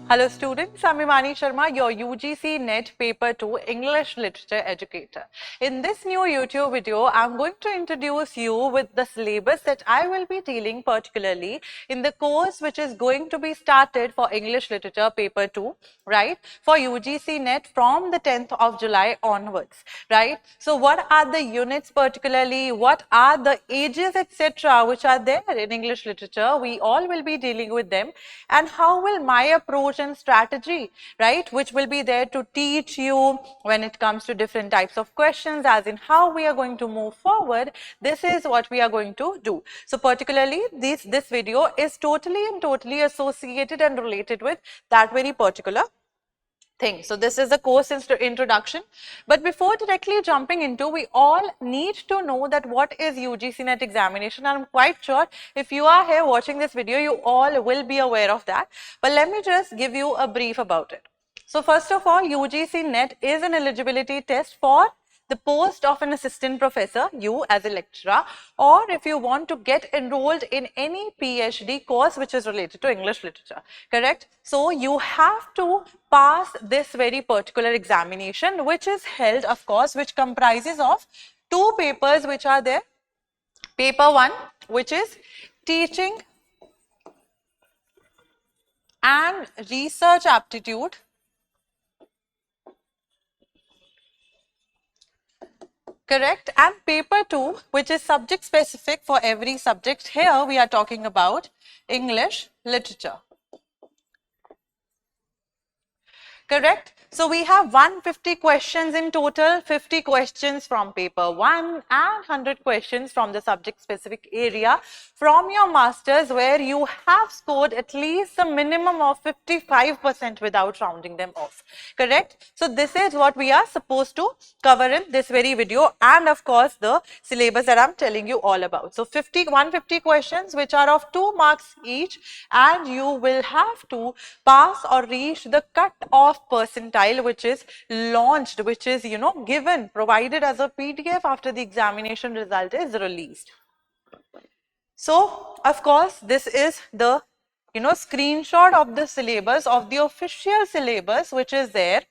Hello students, I'm Himani Sharma, your UGC NET Paper 2 English Literature Educator. In this new YouTube video, I'm going to introduce you with the syllabus that I will be dealing particularly in the course which is going to be started for English Literature Paper 2, right, for UGC NET from the 10th of July onwards, right. So what are the units particularly, what are the ages etc. which are there in English Literature, we all will be dealing with them, and how will my approach and strategy, right, which will be there to teach you when it comes to different types of questions, as in how we are going to move forward. This is what we are going to do. So particularly this video is totally associated and related with that very particular thing. So this is the course introduction, but before directly jumping into, we all need to know that what is UGC NET examination. I'm quite sure if you are here watching this video, you all will be aware of that, but let me just give you a brief about it. So first of all, UGC NET is an eligibility test for the post of an assistant professor, you as a lecturer, or if you want to get enrolled in any PhD course which is related to English literature, correct? So you have to pass this very particular examination, which is held, of course, which comprises of two papers which are there. Paper 1, which is teaching and research aptitude, correct, and paper 2, which is subject specific for every subject. Here we are talking about English literature, correct. So we have 150 questions in total, 50 questions from paper 1 and 100 questions from the subject specific area from your masters, where you have scored at least a minimum of 55% without rounding them off, correct. So this is what we are supposed to cover in this very video, and of course the syllabus that I'm telling you all about. So 150 questions which are of 2 marks each, and you will have to pass or reach the cut-off percentile which is launched, which is given, provided as a PDF after the examination result is released. So of course this is the screenshot of the syllabus, of the official syllabus which is there,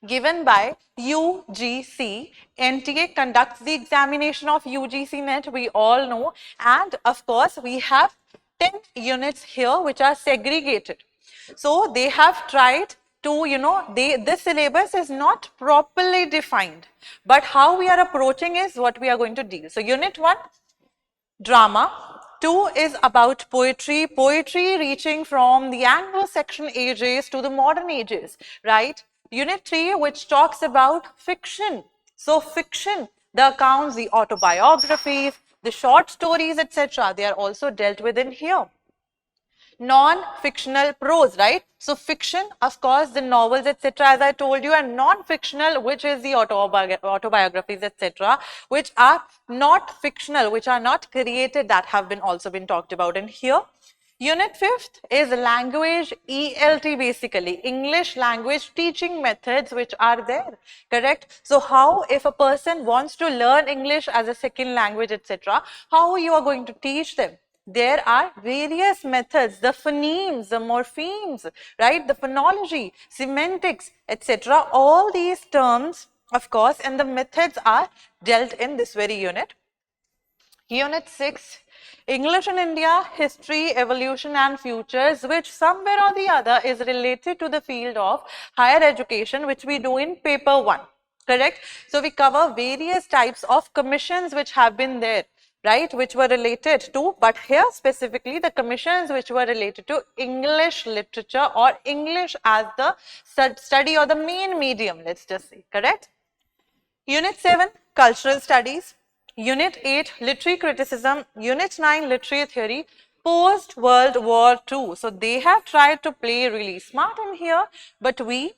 given by UGC. NTA conducts the examination of UGC NET, we all know, and of course we have 10 units here which are segregated. So they have tried to, this syllabus is not properly defined, but how we are approaching is what we are going to deal. So unit 1, drama. 2 is about poetry reaching from the Anglo-Saxon ages to the modern ages, right? Unit 3, which talks about fiction. So fiction, the accounts, the autobiographies, the short stories, etc., they are also dealt with in here. Non-fictional prose, right? So fiction, of course, the novels, etc., as I told you, and non-fictional, which is the autobiographies, etc., which are not fictional, which are not created, that have been also been talked about in here. Unit 5th is language, ELT, basically English language teaching methods which are there, correct? So how, if a person wants to learn English as a second language, etc., how you are going to teach them? There are various methods, the phonemes, the morphemes, right, the phonology, semantics, etc. All these terms, of course, and the methods are dealt in this very unit. Unit 6, English in India, History, Evolution and Futures, which somewhere or the other is related to the field of higher education, which we do in paper 1, correct? So we cover various types of commissions which have been there, right, which were related to, but here specifically the commissions which were related to English literature or English as the study or the main medium, let's just say, correct? Unit 7, cultural studies. Unit 8, literary criticism. Unit 9, literary theory, post World War II. So they have tried to play really smart in here, but we,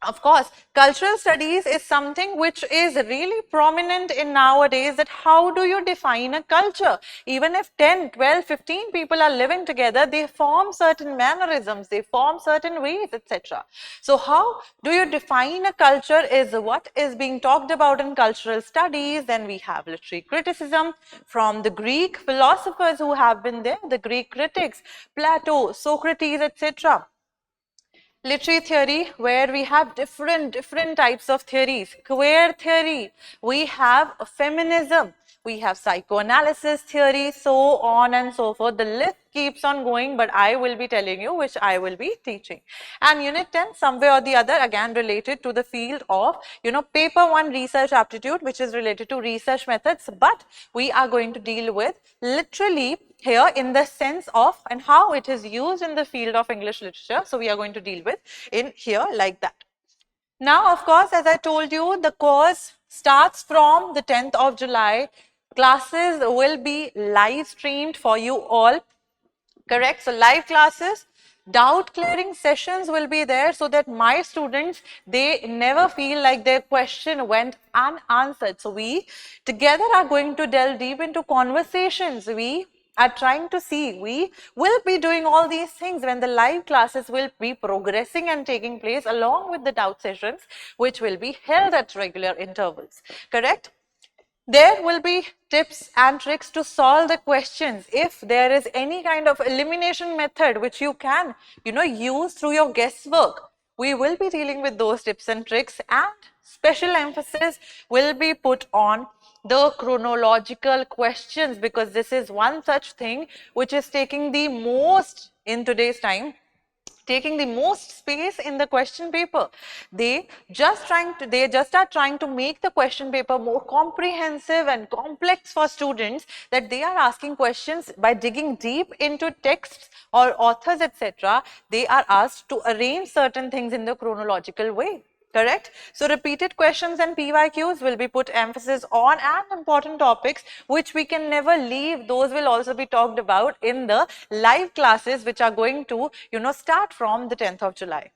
of course, cultural studies is something which is really prominent in nowadays, that how do you define a culture? Even if 10, 12, 15 people are living together, they form certain mannerisms, they form certain ways, etc. So how do you define a culture is what is being talked about in cultural studies. Then we have literary criticism from the Greek philosophers who have been there, the Greek critics, Plato, Socrates, etc. Literary theory, where we have different types of theories. Queer theory, we have feminism, we have psychoanalysis theory, so on and so forth. The list keeps on going, but I will be telling you which I will be teaching. And unit 10, somewhere or the other, again related to the field of, paper 1 research aptitude, which is related to research methods, but we are going to deal with literally here in the sense of and how it is used in the field of English literature. So we are going to deal with in here like that. Now, of course, as I told you, the course starts from the 10th of July. Classes will be live streamed for you all. Correct? So live classes, doubt clearing sessions will be there so that my students, they never feel like their question went unanswered. So we together are going to delve deep into conversations. We are trying to see, we will be doing all these things when the live classes will be progressing and taking place along with the doubt sessions, which will be held at regular intervals. Correct? There will be tips and tricks to solve the questions. If there is any kind of elimination method which you can, use through your guesswork, we will be dealing with those tips and tricks, and special emphasis will be put on the chronological questions, because this is one such thing which is taking the most in today's time, taking the most space in the question paper. They just are trying to make the question paper more comprehensive and complex for students, that they are asking questions by digging deep into texts or authors, etc. They are asked to arrange certain things in the chronological way. Correct? So repeated questions and PYQs will be put emphasis on, and important topics which we can never leave, those will also be talked about in the live classes which are going to, start from the 10th of July.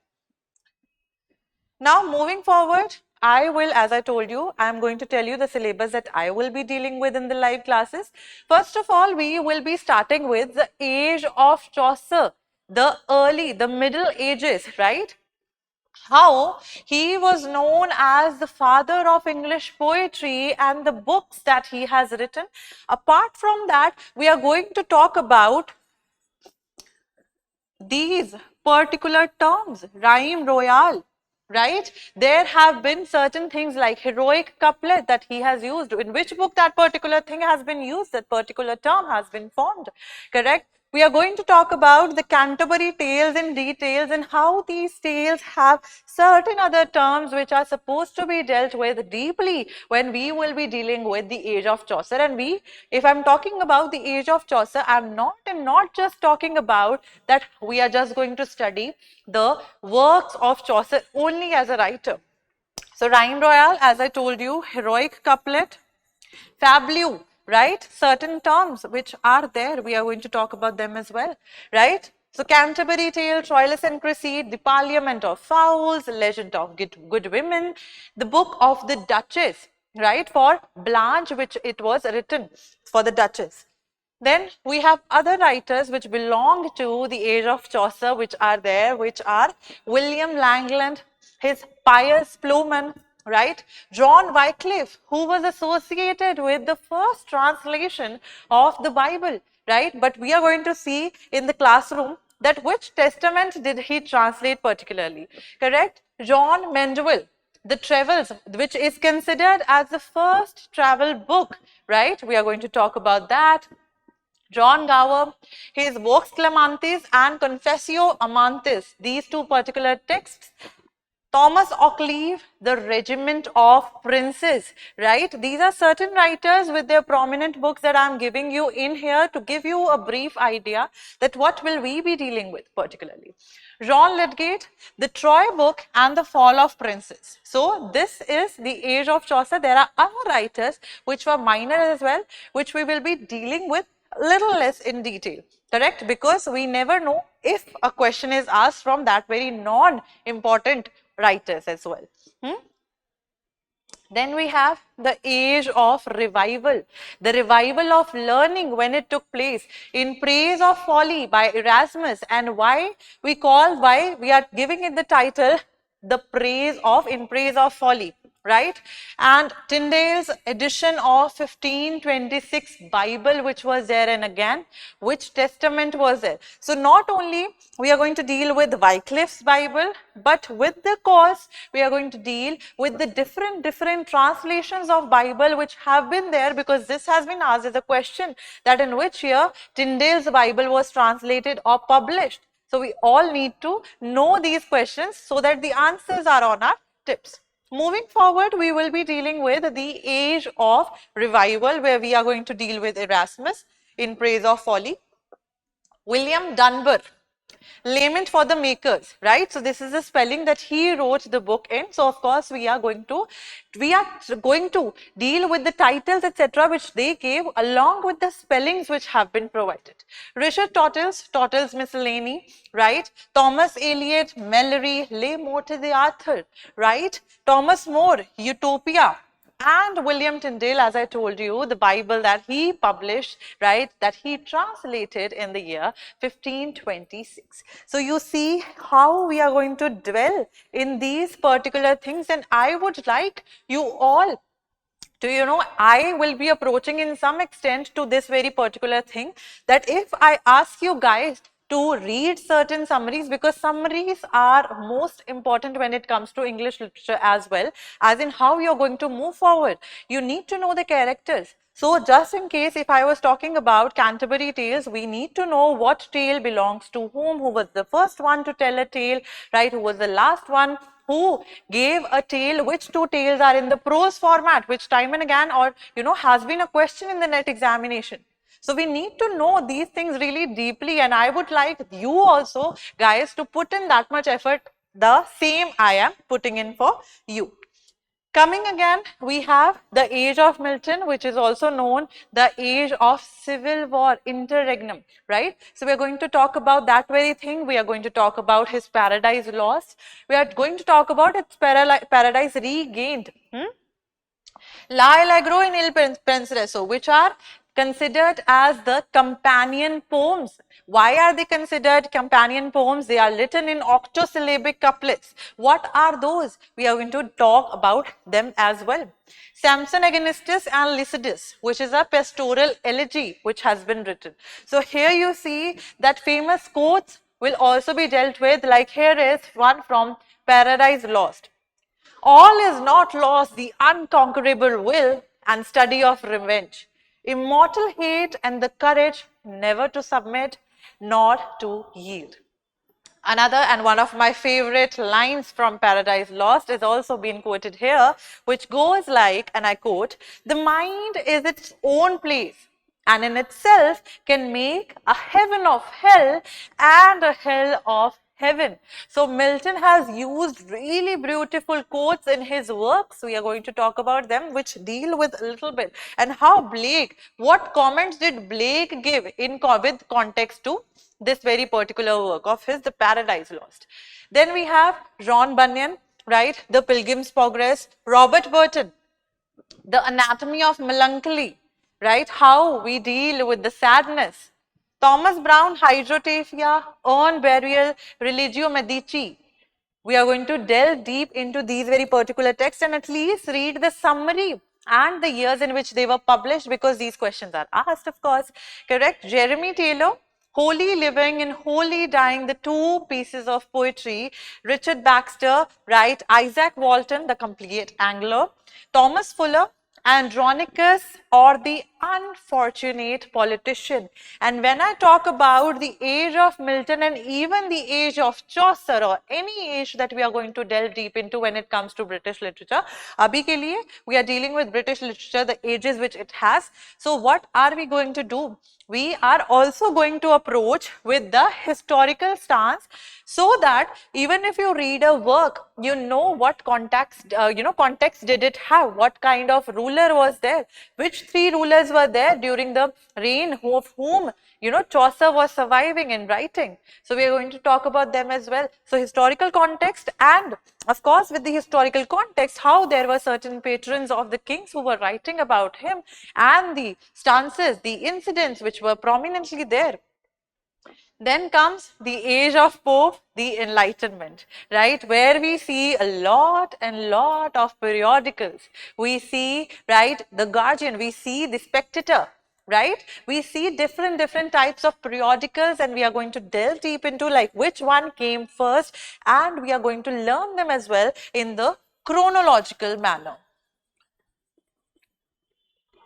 Now moving forward, I will, as I told you, I am going to tell you the syllabus that I will be dealing with in the live classes. First of all, we will be starting with the age of Chaucer, the Middle Ages, right? How he was known as the father of English poetry and the books that he has written. Apart from that, we are going to talk about these particular terms, rhyme royale, right? There have been certain things like heroic couplet that he has used. In which book that particular thing has been used, that particular term has been formed, correct? We are going to talk about the Canterbury Tales in details, and how these tales have certain other terms which are supposed to be dealt with deeply when we will be dealing with the age of Chaucer. And if I'm talking about the age of Chaucer, I'm not just talking about that we are just going to study the works of Chaucer only as a writer. So rhyme royale, as I told you, heroic couplet, fabuleux, right? Certain terms which are there, we are going to talk about them as well, right? So Canterbury Tale, Troilus and Cresside, the Parliament of Fowls, Legend of Good Women, the Book of the Duchess, right? For Blanche, which it was written for the Duchess. Then we have other writers which belong to the age of Chaucer, which are there, which are William Langland, his Pious Plowman, right? John Wycliffe, who was associated with the first translation of the Bible, right? But we are going to see in the classroom that which testament did he translate particularly, correct? John Mandeville, the Travels, which is considered as the first travel book, right? We are going to talk about that. John Gower, his Vox Clamantis and Confessio Amantis, these two particular texts. Thomas Occleve, the Regiment of Princes, right? These are certain writers with their prominent books that I am giving you in here to give you a brief idea that what will we be dealing with particularly. John Lydgate, the Troy Book and the Fall of Princes. So this is the age of Chaucer. There are other writers which were minor as well, which we will be dealing with little less in detail, correct? Because we never know if a question is asked from that very non-important writers as well. Then we have the age of revival, the revival of learning when it took place in Praise of Folly by Erasmus, and why we are giving it the title In Praise of Folly, right? And Tyndale's edition of 1526 Bible, which was there, and again, which testament was there? So not only we are going to deal with Wycliffe's Bible, but with the course, we are going to deal with the different translations of Bible which have been there, because this has been asked as a question that in which year Tyndale's Bible was translated or published. So we all need to know these questions so that the answers are on our tips. Moving forward, we will be dealing with the age of revival, where we are going to deal with Erasmus in Praise of Folly. William Dunbar, Lament for the Makers, right? So this is the spelling that he wrote the book in. So of course we are going to deal with the titles, etc., which they gave, along with the spellings which have been provided. Richard Tottle's Miscellany, right? Thomas Eliot, Malory, Les Mortes d'Arthur, right? Thomas More, Utopia. And William Tyndale, as I told you, the Bible that he published, right, that he translated in the year 1526. So you see how we are going to dwell in these particular things, and I would like you all to, I will be approaching in some extent to this very particular thing, that if I ask you guys to read certain summaries, because summaries are most important when it comes to English literature, as well as in how you're going to move forward. You need to know the characters. So just in case, if I was talking about Canterbury Tales, we need to know what tale belongs to whom, who was the first one to tell a tale, right, who was the last one who gave a tale, which two tales are in the prose format, which time and again, or has been a question in the NET examination. So we need to know these things really deeply, and I would like you also guys to put in that much effort, the same I am putting in for you. Coming again, we have the age of Milton, which is also known the age of civil war, interregnum, right? So we are going to talk about that very thing. We are going to talk about his Paradise Lost. We are going to talk about its Paradise Regained. La Allegro and Il Pensereso, which are considered as the companion poems. Why are they considered companion poems? They are written in octosyllabic couplets. What are those? We are going to talk about them as well. Samson Agonistes and Lycidas, which is a pastoral elegy which has been written. So here you see that famous quotes will also be dealt with, like here is one from Paradise Lost. All is not lost, the unconquerable will and study of revenge, immortal hate and the courage never to submit nor to yield. Another and one of my favorite lines from Paradise Lost is also being quoted here, which goes like, and I quote, "The mind is its own place and in itself can make a heaven of hell and a hell of heaven." So Milton has used really beautiful quotes in his works. We are going to talk about them, which deal with a little bit, and how Blake, what comments did Blake give in with context to this very particular work of his, The Paradise Lost. Then we have John Bunyan, right, The Pilgrim's Progress, Robert Burton, The Anatomy of Melancholy, right, how we deal with the sadness. Thomas Brown, Hydrotaphia, Urn Burial, Religio Medici. We are going to delve deep into these very particular texts and at least read the summary and the years in which they were published, because these questions are asked, of course. Correct? Jeremy Taylor, Holy Living and Holy Dying, the two pieces of poetry. Richard Baxter, right? Isaac Walton, The Complete Angler. Thomas Fuller, Andronicus, or The Unfortunate Politician. And when I talk about the age of Milton and even the age of Chaucer, or any age that we are going to delve deep into when it comes to British literature, abhi ke liye we are dealing with British literature, the ages which it has. So what are we going to do? We are also going to approach with the historical stance, so that even if you read a work, you know what context, context did it have, what kind of ruler was there, which three rulers were there during the reign of whom, Chaucer was surviving and writing. So we are going to talk about them as well. So historical context, and of course with the historical context, how there were certain patrons of the kings who were writing about him, and the stances, the incidents which were prominently there. Then comes the age of Pope, the Enlightenment, right? Where we see a lot and lot of periodicals. We see, right, the Guardian, we see the Spectator, right? We see different types of periodicals, and we are going to delve deep into like which one came first, and we are going to learn them as well in the chronological manner,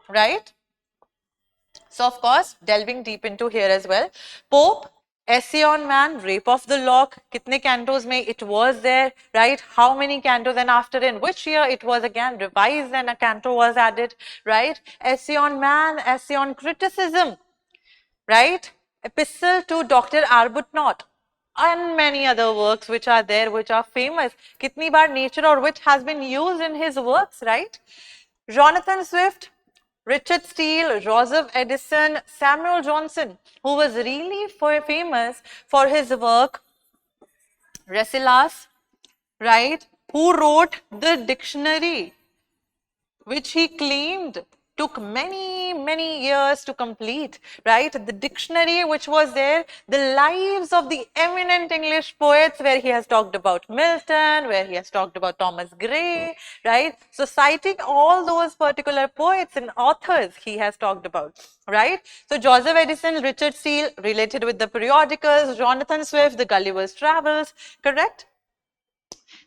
right? So, of course, delving deep into here as well. Pope, Essay on Man, Rape of the Lock, kitne cantos mein it was there, right? How many cantos, and after in which year it was again revised and a canto was added, right? Essay on Man, Essay on Criticism, right? Epistle to Dr. Arbuthnot, and many other works which are there, which are famous. Kitni bar nature or which has been used in his works, right? Jonathan Swift, Richard Steele, Joseph Edison, Samuel Johnson, who was really famous for his work, Rasselas, right, who wrote the dictionary, which he claimed took many years to complete, right? The dictionary which was there, the lives of the eminent English poets, where he has talked about Milton, where he has talked about Thomas Gray, right? So citing all those particular poets and authors he has talked about, right? So Joseph Edison, Richard Steele, related with the periodicals, Jonathan Swift, the Gulliver's Travels, correct?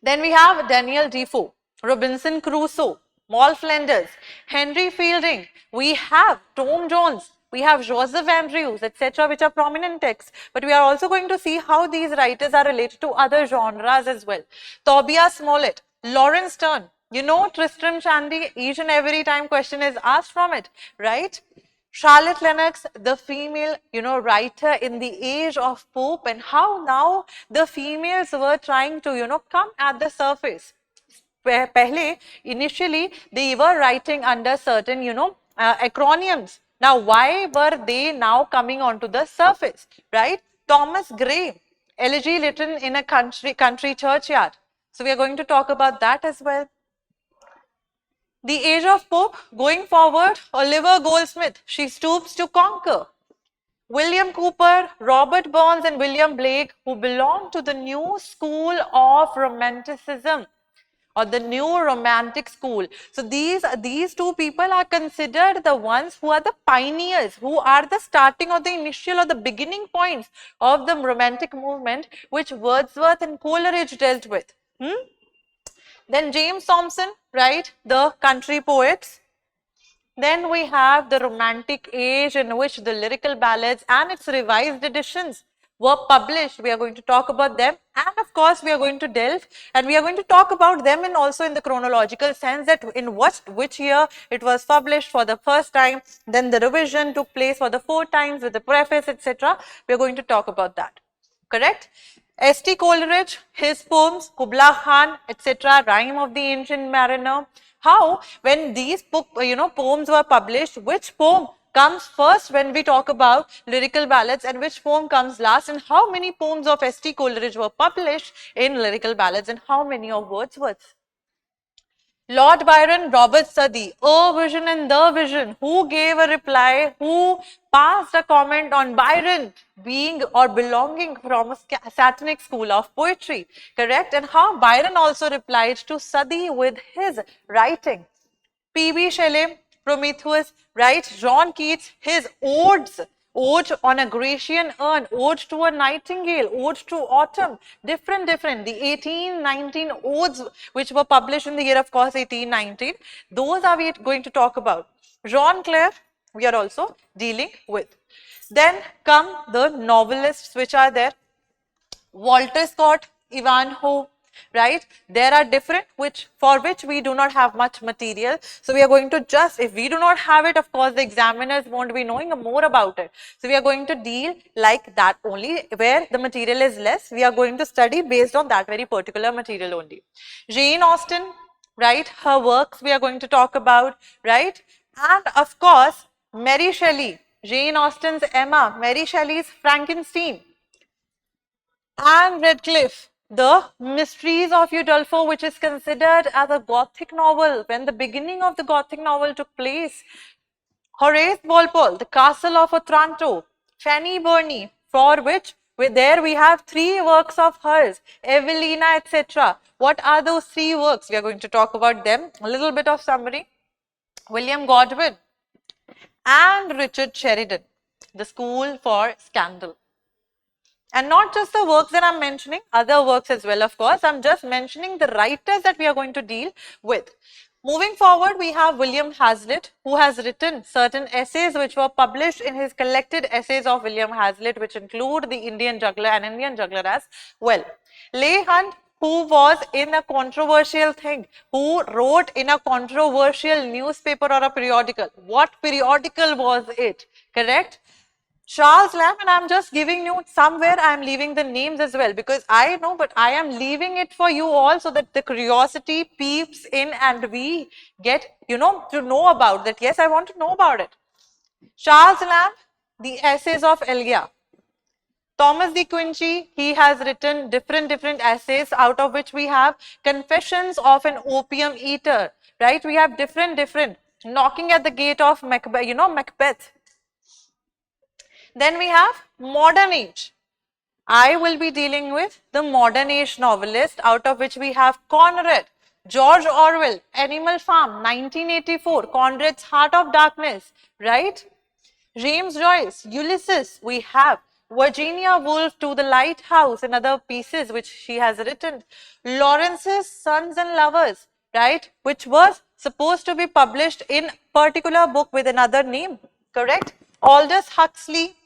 Then we have Daniel Defoe, Robinson Crusoe, Moll Flanders, Henry Fielding, we have Tom Jones, we have Joseph Andrews, etc., which are prominent texts. But we are also going to see how these writers are related to other genres as well. Tobias Smollett, Lawrence Sterne, you know Tristram Shandy, each and every time question is asked from it, right? Charlotte Lennox, the female, writer in the age of Pope, and how now the females were trying to, come at the surface. Pehle, initially, they were writing under certain, acronyms. Now, why were they now coming onto the surface, right? Thomas Gray, elegy written in a country churchyard. So, we are going to talk about that as well. The age of Pope, going forward, Oliver Goldsmith, She Stoops to Conquer. William Cooper, Robert Burns, and William Blake, who belong to the new school of Romanticism, or the new romantic school. So these two people are considered the ones who are the pioneers, who are the starting or the initial or the beginning points of the romantic movement, which Wordsworth and Coleridge dealt with. Then James Thomson, right, the country poets. Then we have the Romantic age, in which the lyrical ballads and its revised editions were published. We are going to talk about them, and of course we are going to delve, and we are going to talk about them and also in the chronological sense, that in which year it was published for the first time, then the revision took place for the 4 times with the preface, etc. We are going to talk about that, correct? S.T. Coleridge, his poems, Kubla Khan, etc., Rhyme of the Ancient Mariner. How, when these poems were published, which poem comes first when we talk about lyrical ballads, and which poem comes last, and how many poems of S.T. Coleridge were published in lyrical ballads, and how many of Wordsworth. Lord Byron, Robert Southey, A Vision and the Vision, who gave a reply, who passed a comment on Byron being or belonging from a Satanic school of poetry, correct? And how Byron also replied to Southey with his writing. P.B. Shelley, Prometheus, right? John Keats, his odes, Ode on a Grecian Urn, Ode to a Nightingale, Ode to Autumn, different. The 1819 odes which were published in the year, of course, 1819, those are we going to talk about. Jean Clare, we are also dealing with. Then come the novelists which are there. Walter Scott, Ivanhoe, right? There are different for which we do not have much material. So we are going to just, if we do not have it, of course, the examiners won't be knowing more about it. So we are going to deal like that only, where the material is less. We are going to study based on that very particular material only. Jane Austen, right? Her works we are going to talk about, right? And of course, Mary Shelley, Jane Austen's Emma, Mary Shelley's Frankenstein, Anne Radcliffe, The Mysteries of Udolpho, which is considered as a Gothic novel when the beginning of the Gothic novel took place. Horace Walpole, The Castle of Otranto, Fanny Burney, for which there we have 3 works of hers, Evelina, etc. What are those 3 works? We are going to talk about them. A little bit of summary. William Godwin and Richard Sheridan, The School for Scandal. And not just the works that I'm mentioning, other works as well, of course. I'm just mentioning the writers that we are going to deal with. Moving forward, we have William Hazlitt, who has written certain essays which were published in his collected essays of William Hazlitt, which include The Indian Juggler and Indian Juggler as well. Leigh Hunt, who was in a controversial thing, who wrote in a controversial newspaper or a periodical. What periodical was it? Correct? Charles Lamb, and I'm just giving you somewhere, I'm leaving the names as well because I know, but I am leaving it for you all so that the curiosity peeps in and we get, to know about that. Yes, I want to know about it. Charles Lamb, The Essays of Elia. Thomas de Quincey, he has written different essays, out of which we have Confessions of an Opium Eater, right? We have different, Knocking at the Gate of Macbeth, Macbeth. Then we have modern age. I will be dealing with the modern age novelist, out of which we have Conrad, George Orwell, Animal Farm, 1984, Conrad's Heart of Darkness, right? James Joyce, Ulysses, we have Virginia Woolf, To the Lighthouse, and other pieces which she has written. Lawrence's Sons and Lovers, right, which was supposed to be published in particular book with another name, correct? Aldous Huxley,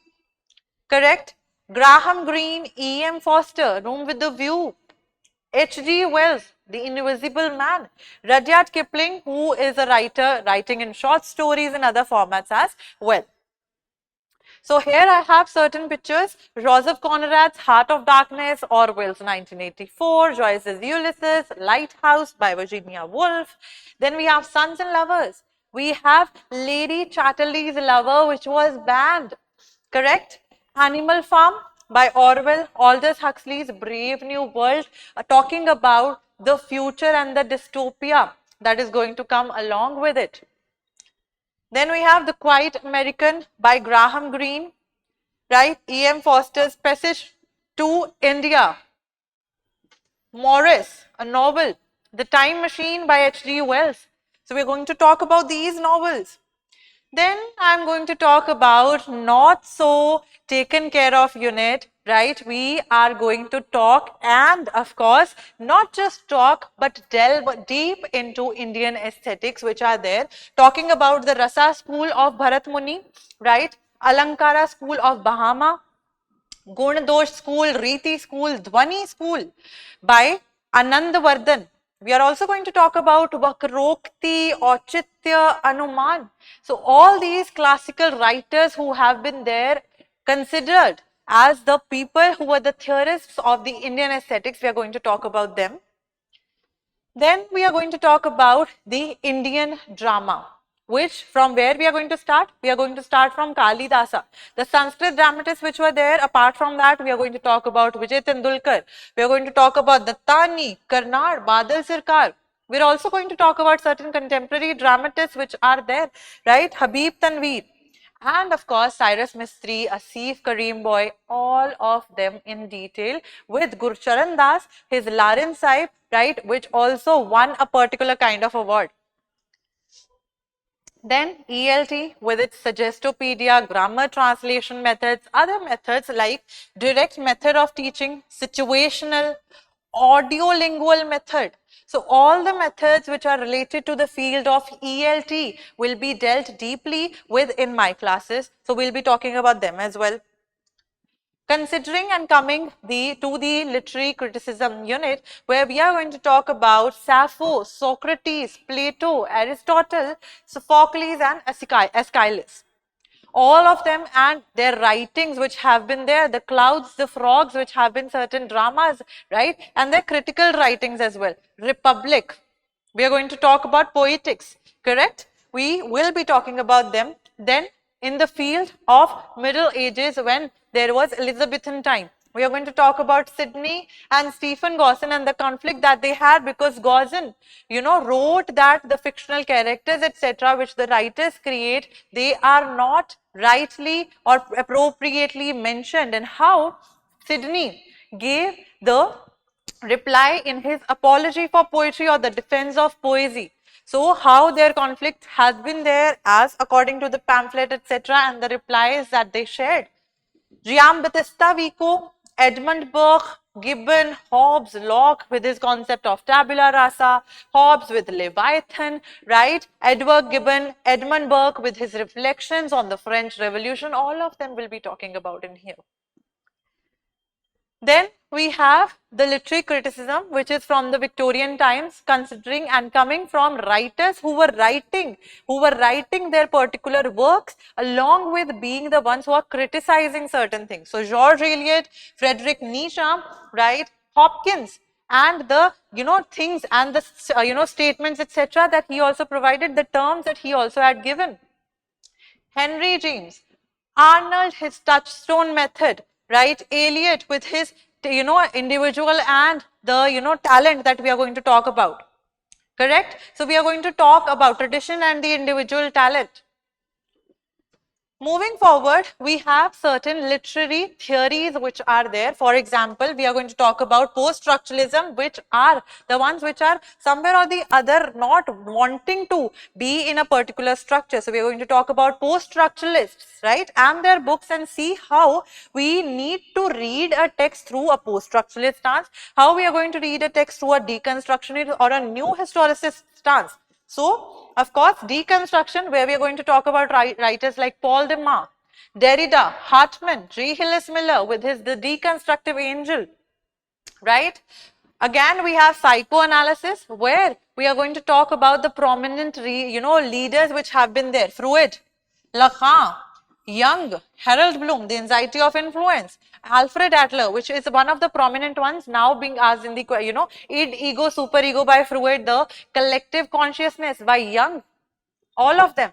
correct? Graham Greene, E.M. Foster, Room with the View. H.G. Wells, The Invisible Man. Rudyard Kipling, who is a writer writing in short stories and other formats as well. So here I have certain pictures. Joseph Conrad's Heart of Darkness, Orwell's 1984, Joyce's Ulysses, Lighthouse by Virginia Woolf. Then we have Sons and Lovers. We have Lady Chatterley's Lover, which was banned, correct? Animal Farm by Orwell, Aldous Huxley's Brave New World, talking about the future and the dystopia that is going to come along with it. Then we have The Quiet American by Graham Greene, right? E.M. Foster's Passage to India. Morris, a novel. The Time Machine by H.G. Wells. So we're going to talk about these novels. Then I'm going to talk about not so taken care of unit, right? We are going to talk and of course not just talk but delve deep into Indian aesthetics which are there, talking about the Rasa school of Bharat Muni, right? Alankara school of Bahama, Gundosh school, Riti school, Dhwani school by Anandavardhan. We are also going to talk about Vakrokti, Auchitya, Anuman. So all these classical writers who have been there considered as the people who were the theorists of the Indian aesthetics, we are going to talk about them. Then we are going to talk about the Indian drama, which from where we are going to start? We are going to start from Kalidasa. The Sanskrit dramatists which were there, apart from that, we are going to talk about Vijay Tendulkar. We are going to talk about Dattani, Karnad, Badal Sirkar. We are also going to talk about certain contemporary dramatists which are there, right? Habib Tanveer. And of course, Cyrus Mistry, Asif Karim Boy, all of them in detail with Gurcharan Das, his Larin Sahib, right, which also won a particular kind of award. Then ELT with its Suggestopedia, grammar translation methods, other methods like direct method of teaching, situational, audiolingual method. So all the methods which are related to the field of ELT will be dealt deeply with in my classes. So we'll be talking about them as well. Considering and coming to the literary criticism unit, where we are going to talk about Sappho, Socrates, Plato, Aristotle, Sophocles and Aeschylus. All of them and their writings which have been there, the clouds, the frogs, which have been certain dramas, right? And their critical writings as well. Republic. We are going to talk about poetics, correct? We will be talking about them. Then in the field of Middle Ages, when there was Elizabethan time, We are going to talk about Sidney and Stephen Gosson and the conflict that they had, because Gosson, wrote that the fictional characters, etc., which the writers create, they are not rightly or appropriately mentioned, and how Sidney gave the reply in his apology for poetry or the defense of poesy. So, how their conflict has been there as according to the pamphlet, etc., and the replies that they shared. Giambattista Vico, Edmund Burke, Gibbon, Hobbes, Locke with his concept of tabula rasa, Hobbes with Leviathan, right? Edward Gibbon, Edmund Burke with his reflections on the French Revolution, all of them will be talking about in here. Then we have the literary criticism, which is from the Victorian times, considering and coming from writers who were writing their particular works, along with being the ones who are criticizing certain things. So George Eliot, Friedrich Nietzsche, right, Hopkins, and the things and the statements, etc., that he also provided, the terms that he also had given. Henry James, Arnold, his touchstone method, right? Eliot with his, individual and the, talent that we are going to talk about. Correct? So, we are going to talk about tradition and the individual talent. Moving forward, we have certain literary theories which are there. For example, we are going to talk about post-structuralism, which are the ones which are somewhere or the other not wanting to be in a particular structure. So, we are going to talk about post-structuralists, right, and their books, and see how we need to read a text through a post-structuralist stance, how we are going to read a text through a deconstructionist or a new historicist stance. So, of course, deconstruction, where we are going to talk about writers like Paul de Man, Derrida, Hartman, G. Hillis Miller with his The Deconstructive Angel, right? Again, we have psychoanalysis, where we are going to talk about the prominent, leaders which have been there. Freud, Lacan, Jung, Harold Bloom, The Anxiety of Influence, Alfred Adler, which is one of the prominent ones now being asked in the, id, ego, superego by Freud, the collective consciousness by Jung, all of them.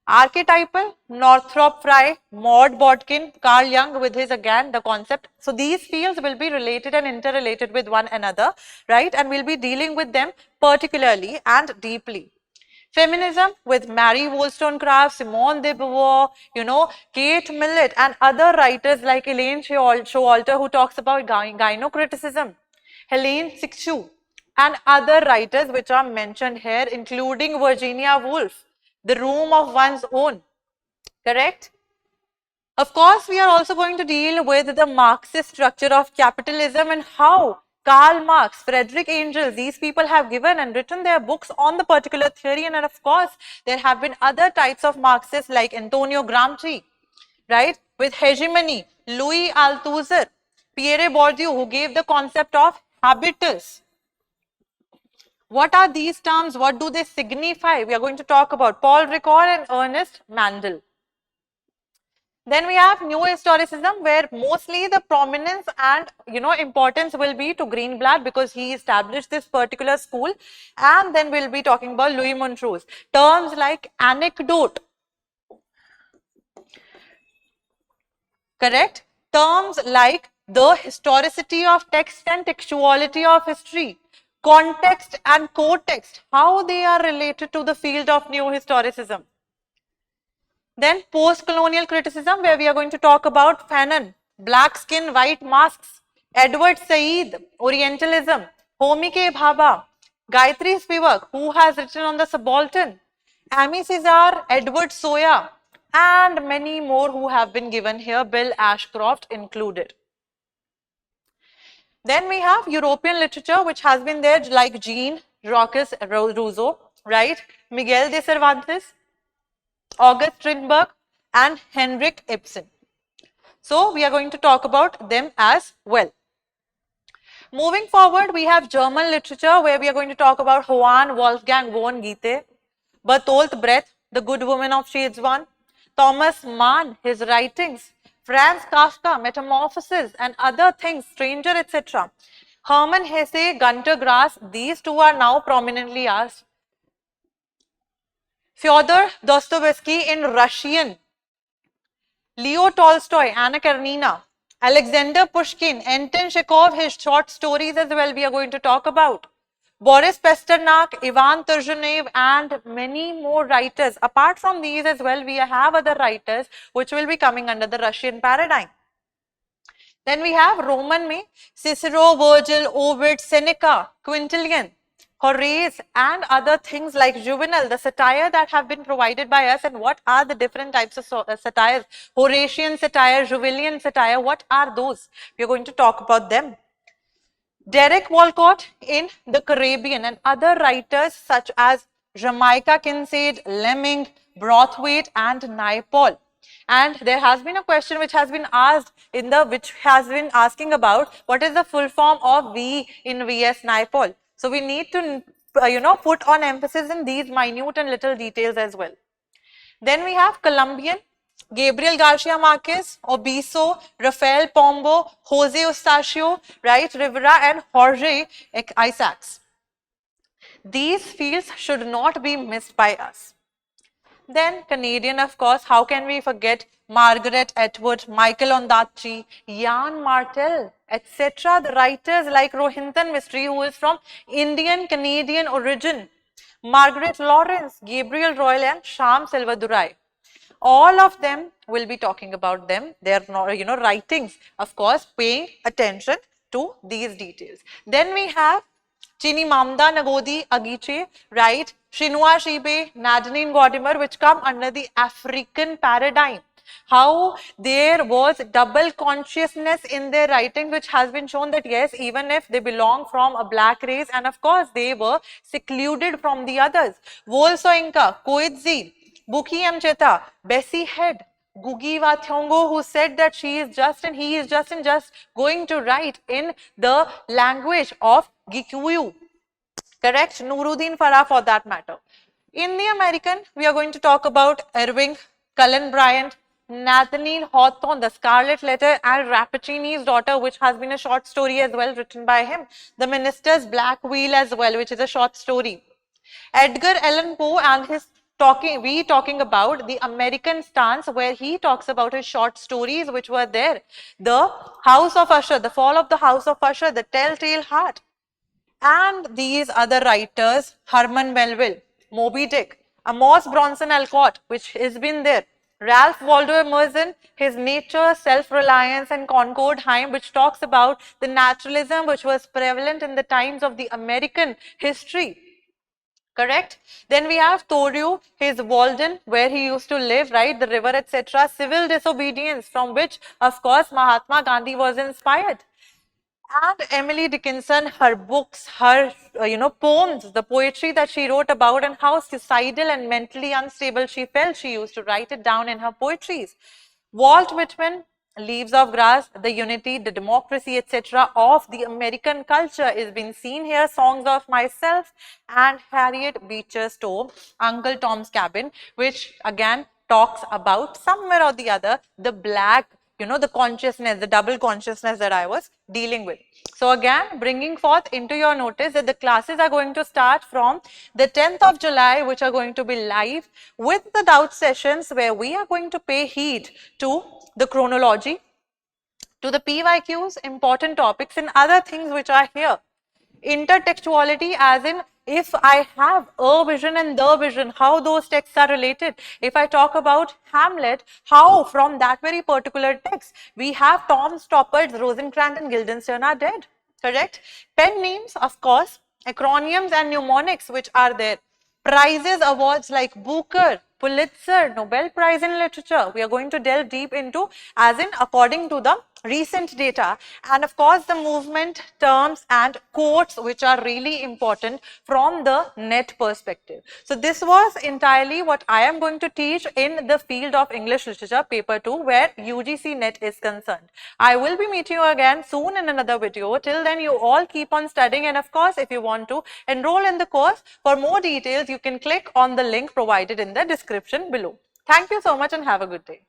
Archetypal, Northrop Frye, Maud Botkin, Carl Jung with his, again, the concept. So, these fields will be related and interrelated with one another, right, and we'll be dealing with them particularly and deeply. Feminism with Mary Wollstonecraft, Simone de Beauvoir, Kate Millett, and other writers like Elaine Showalter, who talks about gynocriticism, Helene Sixu, and other writers which are mentioned here, including Virginia Woolf, The Room of One's Own, correct? Of course, we are also going to deal with the Marxist structure of capitalism and how Karl Marx, Frederick Engels, these people have given and written their books on the particular theory, and of course, there have been other types of Marxists like Antonio Gramsci, right, with hegemony, Louis Althusser, Pierre Bourdieu, who gave the concept of habitus. What are these terms? What do they signify? We are going to talk about Paul Ricoeur and Ernest Mandel. Then we have New Historicism, where mostly the prominence and importance will be to Greenblatt, because he established this particular school, and then we'll be talking about Louis Montrose. Terms like anecdote, correct? Terms like the historicity of text and textuality of history, context and co-text, how they are related to the field of New Historicism. Then post-colonial criticism, where we are going to talk about Fanon, black skin, white masks, Edward Said, Orientalism, Homi K. Bhabha, Gayatri Spivak, who has written on the subaltern, Amy Cesar, Edward Soya, and many more who have been given here, Bill Ashcroft included. Then we have European literature, which has been there, like Jean Jacques Rousseau, right, Miguel de Cervantes, August Strindberg, and Henrik Ibsen. So, we are going to talk about them as well. Moving forward, we have German literature, where we are going to talk about Johann Wolfgang von Goethe, Bertolt Brecht, The Good Woman of Shadeswan, Thomas Mann, his writings, Franz Kafka, Metamorphosis, and other things, Stranger, etc. Hermann Hesse, Gunter Grass, these two are now prominently asked. Fyodor Dostoevsky in Russian, Leo Tolstoy, Anna Karenina, Alexander Pushkin, Anton Chekhov, his short stories as well we are going to talk about. Boris Pasternak, Ivan Turgenev, and many more writers. Apart from these as well, we have other writers which will be coming under the Russian paradigm. Then we have Roman में Cicero, Virgil, Ovid, Seneca, Quintilian, Horace, and other things like Juvenal, the satire that have been provided by us. And what are the different types of satires? Horatian satire, Juvelian satire, what are those? We are going to talk about them. Derek Walcott in the Caribbean, and other writers such as Jamaica Kincaid, Lemming, Brathwaite, and Naipaul. And there has been a question which has been asked which has been asking about what is the full form of V in VS Naipaul. So we need to put on emphasis in these minute and little details as well. Then we have Colombian, Gabriel Garcia Marquez, Obiso, Rafael Pombo, Jose Eustacio, right, Rivera, and Jorge Isaacs. These fields should not be missed by us. Then Canadian, of course, how can we forget Margaret Atwood, Michael Ondaatje, Jan Martel, etc. The writers like Rohinton Mistry, who is from Indian Canadian origin, Margaret Lawrence, Gabriel Royal, and Shyam Selvadurai. All of them will be talking about them, their writings, of course, paying attention to these details. Then we have Chinimamda Ngozi Adichie, right? Chinua Achebe, Nadine Gordimer, which come under the African paradigm. How there was double consciousness in their writing, which has been shown that yes, even if they belong from a black race, and of course they were secluded from the others. Wolsoinka, Coetzee, Buki Mcheta, Bessie Head, Gugi Wa Thiong'o, who said that she is just and he is just and just going to write in the language of Gikuyu. Correct? Nuruddin Farah for that matter. In the American, we are going to talk about Irving, Cullen Bryant, Nathaniel Hawthorne, The Scarlet Letter, and Rappaccini's Daughter, which has been a short story as well written by him. The Minister's Black Wheel as well, which is a short story. Edgar Allan Poe and his talking about the American stance, where he talks about his short stories which were there. The House of Usher, The Fall of the House of Usher, The Telltale Heart. And these other writers, Herman Melville, Moby Dick, Amos Bronson Alcott, which has been there, Ralph Waldo Emerson, his Nature, Self-Reliance, and Concord Heim, which talks about the naturalism which was prevalent in the times of the American history. Correct? Then we have Thoreau, his Walden, where he used to live, right, the river, etc. Civil Disobedience, from which, of course, Mahatma Gandhi was inspired. And Emily Dickinson, her books, her poems, the poetry that she wrote about and how suicidal and mentally unstable she felt, she used to write it down in her poetries. Walt Whitman, Leaves of Grass, the unity, the democracy, etc. of the American culture is being seen here. Songs of Myself and Harriet Beecher Stowe, Uncle Tom's Cabin, which again talks about somewhere or the other the black, the consciousness, the double consciousness that I was dealing with. So again, bringing forth into your notice that the classes are going to start from the 10th of July, which are going to be live with the doubt sessions, where we are going to pay heed to the chronology, to the PYQs, important topics, and other things which are here. Intertextuality, as in if I have a vision and the vision, how those texts are related. If I talk about Hamlet, how from that very particular text we have Tom Stoppard's Rosencrantz and Guildenstern are dead. Correct? Pen names, of course, acronyms and mnemonics which are there. Prizes, awards like Booker, Pulitzer, Nobel Prize in Literature, we are going to delve deep into, as in according to the recent data, and of course the movement terms and quotes which are really important from the NET perspective. So this was entirely what I am going to teach in the field of English Literature paper 2, where UGC NET is concerned. I will be meeting you again soon in another video. Till then, you all keep on studying, and of course if you want to enroll in the course, for more details you can click on the link provided in the description below. Thank you so much and have a good day.